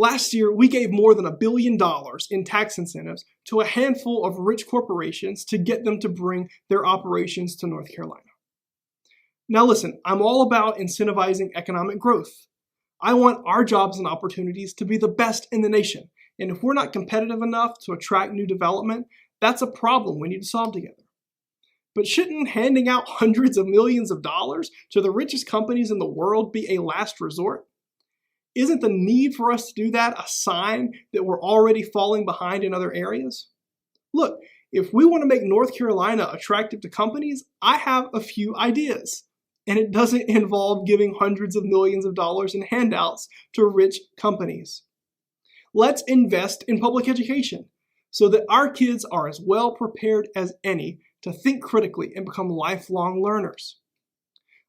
Last year, we gave more than $1 billion in tax incentives to a handful of rich corporations to get them to bring their operations to North Carolina. Now listen, I'm all about incentivizing economic growth. I want our jobs and opportunities to be the best in the nation. And if we're not competitive enough to attract new development, that's a problem we need to solve together. But shouldn't handing out hundreds of millions of dollars to the richest companies in the world be a last resort? Isn't the need for us to do that a sign that we're already falling behind in other areas? Look, if we want to make North Carolina attractive to companies, I have a few ideas. And it doesn't involve giving hundreds of millions of dollars in handouts to rich companies. Let's invest in public education so that our kids are as well prepared as any to think critically and become lifelong learners.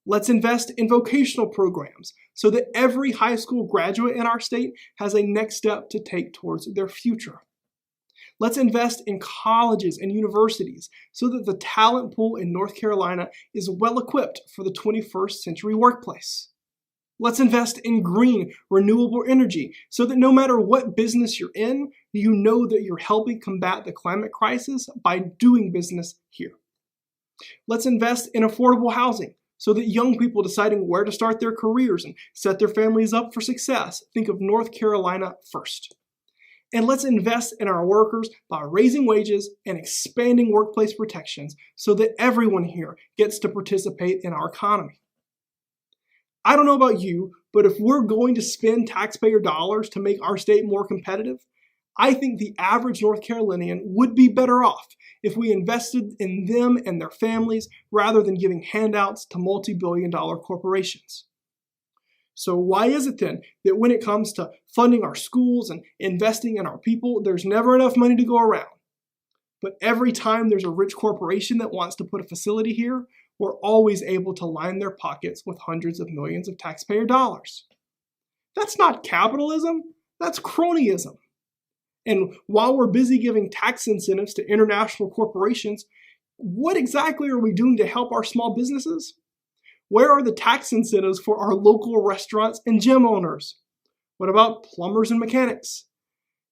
Let's invest in vocational programs so that every high school graduate in our state has a next step to take towards their future. Let's invest in colleges and universities so that the talent pool in North Carolina is well equipped for the 21st century workplace. Let's invest in green, renewable energy so that no matter what business you're in, you know that you're helping combat the climate crisis by doing business here. Let's invest in affordable housing so that young people deciding where to start their careers and set their families up for success think of North Carolina first. And let's invest in our workers by raising wages and expanding workplace protections so that everyone here gets to participate in our economy. I don't know about you, but if we're going to spend taxpayer dollars to make our state more competitive, I think the average North Carolinian would be better off if we invested in them and their families rather than giving handouts to multi-billion-dollar corporations. So why is it then that when it comes to funding our schools and investing in our people, there's never enough money to go around? But every time there's a rich corporation that wants to put a facility here, we're always able to line their pockets with hundreds of millions of taxpayer dollars. That's not capitalism, that's cronyism. And while we're busy giving tax incentives to international corporations, what exactly are we doing to help our small businesses? Where are the tax incentives for our local restaurants and gym owners? What about plumbers and mechanics?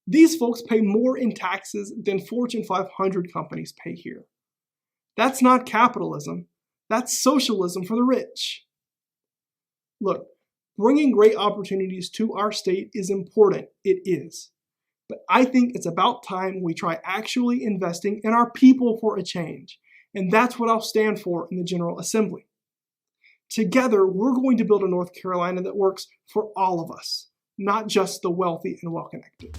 These folks pay more in taxes than Fortune 500 companies pay here. That's not capitalism. That's socialism for the rich. Look, bringing great opportunities to our state is important. It is. But I think it's about time we try actually investing in our people for a change. And that's what I'll stand for in the General Assembly. Together, we're going to build a North Carolina that works for all of us, not just the wealthy and well-connected.